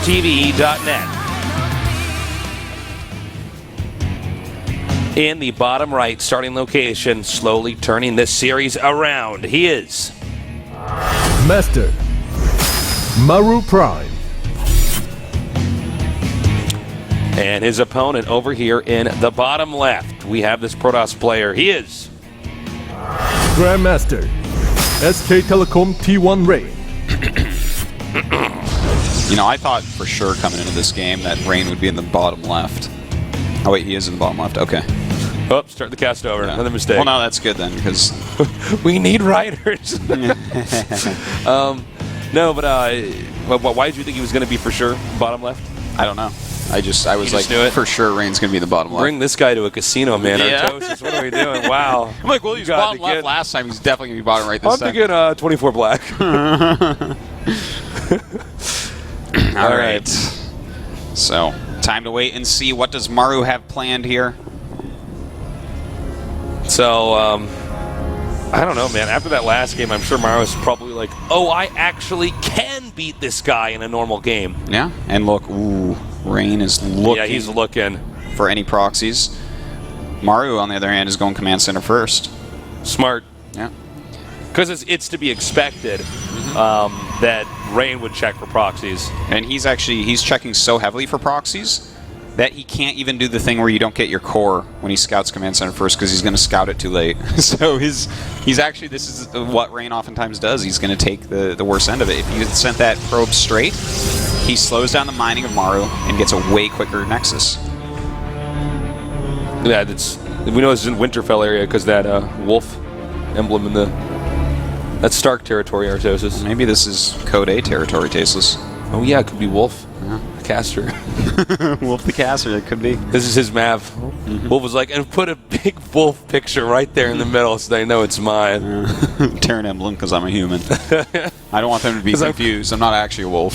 StarCraftTV.net. In the bottom right starting location, slowly turning this series around, he is Master Maru Prime. And his opponent over here in the bottom left, we have this Protoss player. He is Grandmaster SK Telecom T1 Rain. You know, I thought for sure coming into this game that Rain would be in the bottom left. Oh wait, he is in the bottom left. Okay. Oh, start the cast over. Yeah. Another mistake. Well, no, that's good then, because we need riders. No, but why did you think he was going to be for sure bottom left? I don't know. I was like, for sure Rain's going to be in the bottom left. Bring this guy to a casino, man. Yeah. Artosis, what are we doing? Wow. I'm like, well, he was bottom left last time. He's definitely going to be bottom right this time. I'm thinking 24 black. All right. So, time to wait and see. What does Maru have planned here? So, I don't know, man. After that last game, I'm sure Maru was probably like, oh, I actually can beat this guy in a normal game. Yeah, and look, ooh, Rain is looking. Yeah, he's looking. For any proxies. Maru, on the other hand, is going command center first. Smart. Yeah. Because it's to be expected that Rain would check for proxies. And he's checking so heavily for proxies that he can't even do the thing where you don't get your core when he scouts command center first because he's going to scout it too late. So this is what Rain oftentimes does. He's going to take the worst end of it. If you sent that probe straight, he slows down the mining of Maru and gets a way quicker Nexus. Yeah, we know it's in Winterfell area because that wolf emblem in that's Stark territory, Artosis. Maybe this is Code A territory, Tasteless. Oh yeah, it could be Wolf. Yeah. The caster. Wolf the caster, it could be. This is his map. Wolf was like, and put a big wolf picture right there in the middle so they know it's mine. Terran emblem because I'm a human. I don't want them to be confused. I'm not actually a wolf.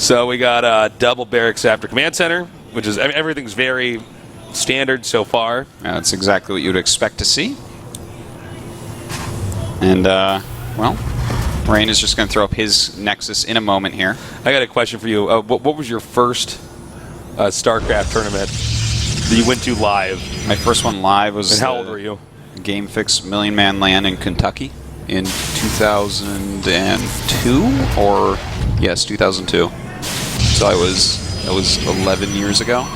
So we got double barracks after command center, which is everything's very standard so far. That's exactly what you would expect to see. And, well, Rain is just going to throw up his Nexus in a moment here. I got a question for you. What was your first StarCraft tournament that you went to live? My first one live was... And how old were you? Game Fix Million Man Land in Kentucky in 2002? Or, yes, 2002. So that was 11 years ago.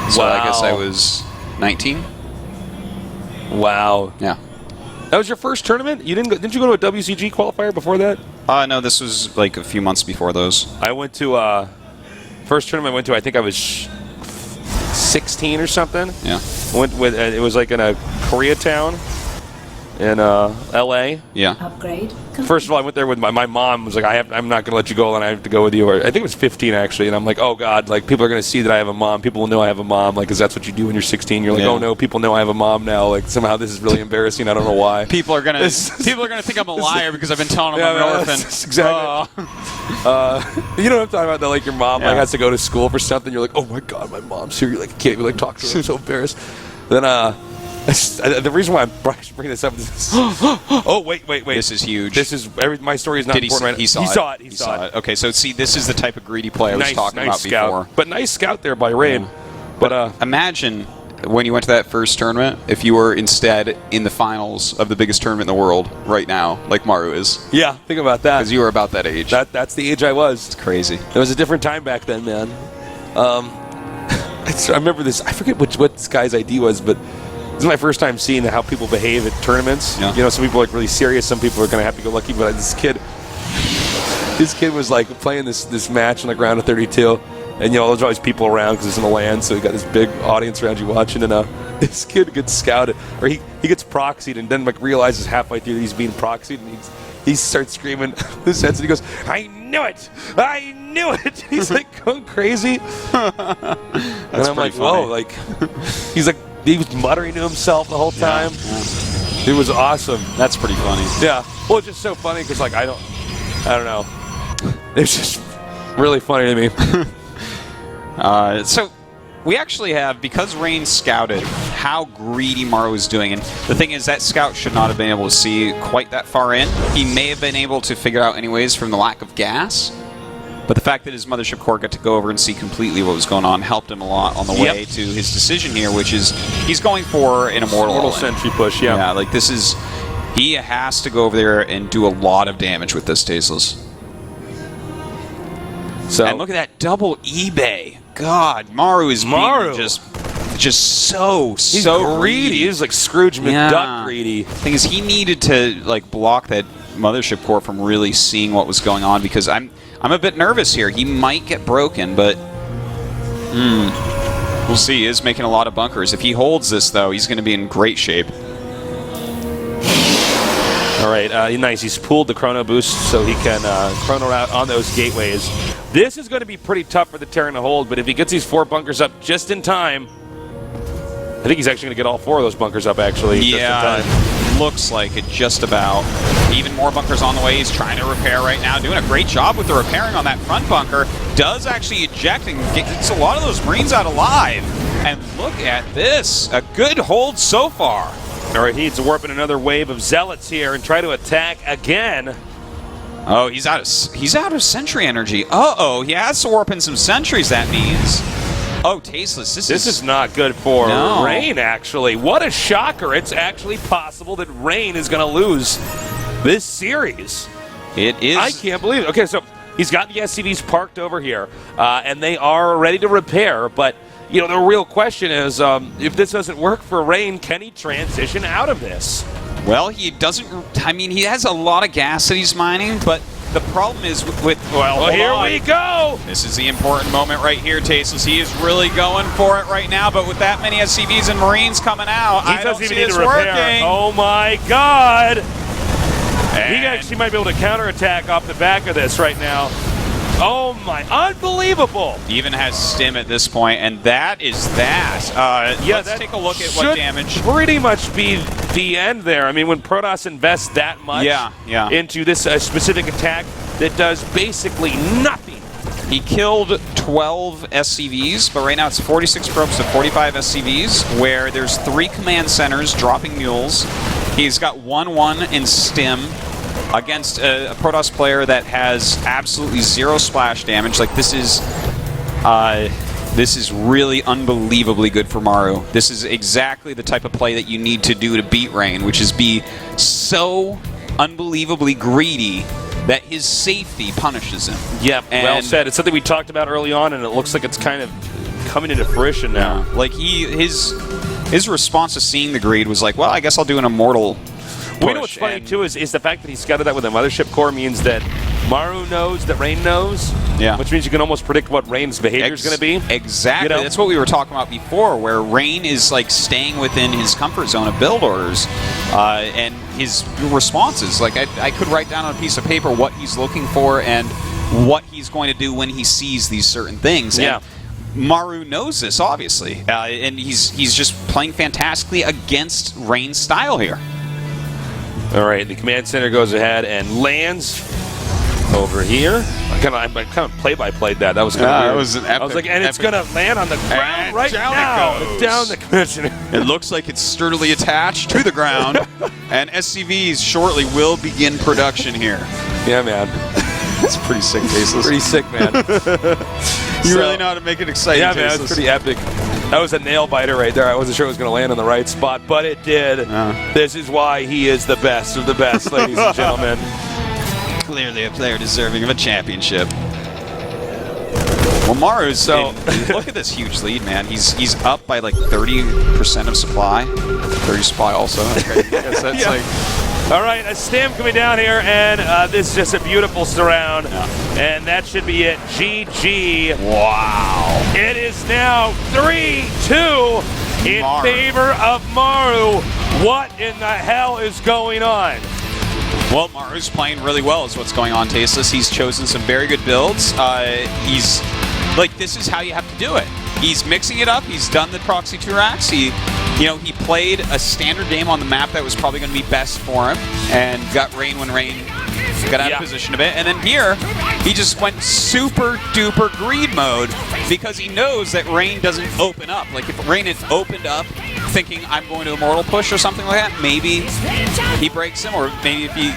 So wow. I guess I was 19. Wow. Yeah. That was your first tournament? Didn't you go to a WCG qualifier before that? No, this was like a few months before those. I went to first tournament I went to. I think I was 16 or something. Yeah. It was like in a Koreatown in L.A. Yeah. Upgrade. First of all, I went there with my mom. Was like, I'm not going to let you go, and I have to go with you. Or I think it was 15 actually, and I'm like, oh god, like people are going to see that I have a mom. People will know I have a mom, like, because that's what you do when you're 16. You're like, oh no, people know I have a mom now. Like somehow this is really embarrassing. I don't know why. People are gonna think I'm a liar because I've been telling them I'm an orphan. Exactly. You know what I'm talking about? Though, like your mom like has to go to school for something. You're like, oh my god, my mom's here. You're like, can't even like talk to her. I'm so embarrassed. Then the reason why I'm bringing this up is oh wait. This is huge. My story is not important. He saw it. Okay, so see, this is the type of greedy play I was talking about scout. before. But nice scout there by Rain. Yeah. But imagine when you went to that first tournament, if you were instead in the finals of the biggest tournament in the world right now, like Maru is. Yeah, think about that. Because you were about that age. That's the age I was. It's crazy. It was a different time back then, man. I remember this. I forget what this guy's ID was, but this is my first time seeing how people behave at tournaments. Yeah. You know, some people are like really serious. Some people are kind of happy-go-lucky. But this kid was like playing this match in like round of 32, and you know there's always people around because it's in the land, so you got this big audience around you watching. And this kid gets scouted, or he gets proxied, and then like realizes halfway through that he's being proxied, and he starts screaming his head, and he goes, "I knew it! I knew it!" He's like going crazy. And I'm like, funny. whoa, like he's like. He was muttering to himself the whole time. Yeah. It was awesome. That's pretty funny. Yeah. Well, it's just so funny because, like, I don't know. It's just really funny to me. So we actually have, because Rain scouted how greedy Maru is doing. And the thing is, that scout should not have been able to see quite that far in. He may have been able to figure out anyways from the lack of gas. But the fact that his mothership core got to go over and see completely what was going on helped him a lot on the way to his decision here, which is he's going for an Immortal Sentry push, Yeah, like this is... He has to go over there and do a lot of damage with this Tasteless. So, and look at that double eBay. God, Maru is being just so greedy. He's like Scrooge McDuck greedy. Thing is, he needed to like block that mothership core from really seeing what was going on, because I'm a bit nervous here. He might get broken, but we'll see. He is making a lot of bunkers. If he holds this, though, he's going to be in great shape. All right, nice. He's pooled the chrono boost so he can chrono out on those gateways. This is going to be pretty tough for the Terran to hold, but if he gets these 4 bunkers up just in time, I think he's actually going to get all 4 of those bunkers up, actually, just in time. Looks like it just about. Even more bunkers on the way. He's trying to repair right now, doing a great job with the repairing on that front bunker. Does actually eject and gets a lot of those Marines out alive. And look at this. A good hold so far. All right, he needs to warp in another wave of Zealots here and try to attack again. Oh, he's out of sentry energy. Uh-oh, he has to warp in some sentries, that means. Oh, Tasteless, this is not good for Rain, actually. What a shocker. It's actually possible that Rain is going to lose this series. It is. I can't believe it. Okay, so he's got the SCVs parked over here, and they are ready to repair, but you know, the real question is, if this doesn't work for Rain, can he transition out of this? Well, he doesn't. I mean, he has a lot of gas that he's mining, but the problem is with well, here we go. This is the important moment right here, Tasteless. He is really going for it right now, but with that many SCVs and Marines coming out, I don't see this working. Oh my God! And he actually might be able to counterattack off the back of this right now. Oh my, unbelievable! Even has stim at this point, and that is that. Let's take a look at what damage. Pretty much be the end there. I mean, when Protoss invests that much into this specific attack that does basically nothing. He killed 12 SCVs, but right now it's 46 probes to 45 SCVs, where there's 3 command centers dropping mules. He's got 1-1 in stim against a Protoss player that has absolutely 0 splash damage. Like, this is really unbelievably good for Maru. This is exactly the type of play that you need to do to beat Rain, which is be so unbelievably greedy that his safety punishes him. Yep, well said. It's something we talked about early on, and it looks like it's kind of coming into fruition now. Yeah. Like, his response to seeing the greed was like, well, I guess I'll do an Immortal. Well, you know what's funny, too, is the fact that he scouted that with a mothership core means that Maru knows that Rain knows, which means you can almost predict what Rain's behavior is going to be. Exactly. You know? That's what we were talking about before, where Rain is like staying within his comfort zone of build orders, and his responses. Like, I could write down on a piece of paper what he's looking for and what he's going to do when he sees these certain things. And Maru knows this, obviously, and he's just playing fantastically against Rain's style here. All right, the command center goes ahead and lands over here. I kind of play-by-played that. That was kind of weird. That was an epic. I was like, and it's going to land on the ground right now. Down the command center. It looks like it's sturdily attached to the ground, and SCVs shortly will begin production here. Yeah, man. It's pretty sick, Tasteless. Pretty sick, man. You really know how to make it exciting, yeah, man, it's pretty epic. That was a nail-biter right there. I wasn't sure it was going to land on the right spot, but it did. This is why he is the best of the best, ladies and gentlemen. Clearly a player deserving of a championship. Well, Maru's look at this huge lead, man. He's up by like 30% of supply. 30 supply also. Okay. That's like... All right, a stim coming down here, and this is just a beautiful surround. And that should be it. GG. Wow. It is now 3-2 in favor of Maru. What in the hell is going on? Well, Maru's playing really well is what's going on, Tasteless. He's chosen some very good builds. He's like, this is how you have to do it. He's mixing it up. He's done the proxy 2-racks. He played a standard game on the map that was probably going to be best for him, and got Rain when Rain got out of position a bit, and then here he just went super duper greed mode because he knows that Rain doesn't open up. Like if Rain had opened up thinking I'm going to Immortal push or something like that, maybe he breaks him, or maybe if he,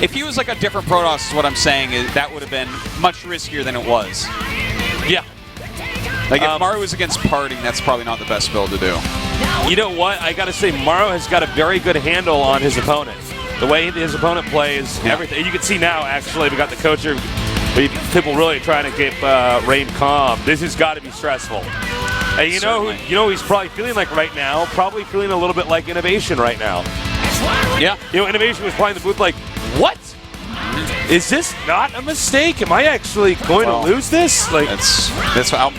if he was like a different Protoss, is what I'm saying, that would have been much riskier than it was. Yeah. Like if Maru was against Parting, that's probably not the best build to do. You know what? I got to say, Maru has got a very good handle on his opponent. The way his opponent plays, everything. You can see now, actually, we got the coach here. People really trying to keep Rain calm. This has got to be stressful. And you know who he's probably feeling like right now? Probably feeling a little bit like Innovation right now. Yeah. Innovation was playing the booth like, what? Is this not a mistake? Am I actually going to lose this? Like that's how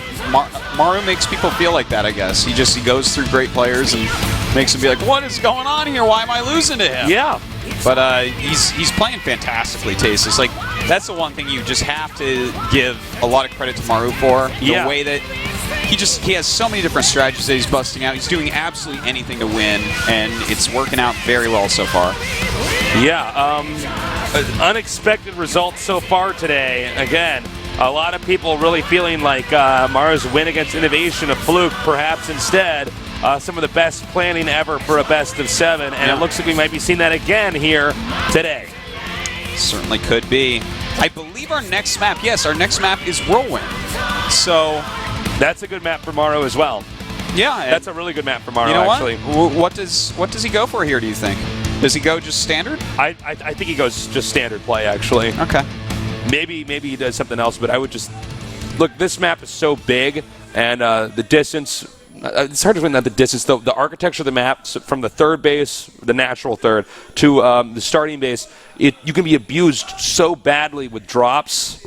Maru makes people feel like that, I guess. He goes through great players and makes them be like, what is going on here? Why am I losing to him? Yeah. But he's playing fantastically, Tasteless. Like, that's the one thing you just have to give a lot of credit to Maru for. The way that he has so many different strategies that he's busting out. He's doing absolutely anything to win, and it's working out very well so far. Yeah, unexpected results so far today. Again, a lot of people really feeling like Maru's win against Innovation a fluke, perhaps instead. Some of the best planning ever for a best of 7, and it looks like we might be seeing that again here today. Certainly could be. I believe our next map is Whirlwind. So that's a good map for Maru as well. Yeah, that's a really good map for Maru. You know actually. What does he go for here? Do you think? Does he go just standard? I think he goes just standard play actually. Okay. Maybe he does something else, but I would just look. This map is so big, and the distance. It's hard to win the distance, though. The architecture of the map, from the third base, the natural third, to the starting base, you can be abused so badly with drops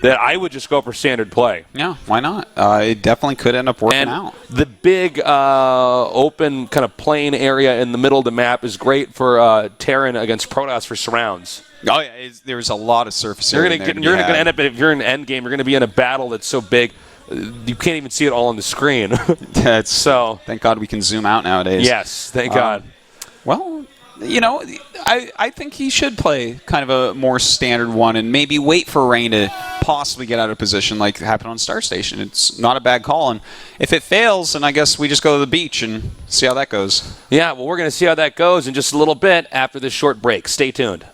that I would just go for standard play. Yeah, why not? It definitely could end up working out. The big open kind of plain area in the middle of the map is great for Terran against Protoss for surrounds. Oh yeah, there's a lot of surface area. You're going to end up, if you're in an end game, you're going to be in a battle that's so big. You can't even see it all on the screen. So thank God we can zoom out nowadays. Yes, thank God. Well, I think he should play kind of a more standard one and maybe wait for Rain to possibly get out of position like happened on Star Station. It's not a bad call, and if it fails, then I guess we just go to the beach and see how that goes. Yeah, well, we're going to see how that goes in just a little bit after this short break. Stay tuned.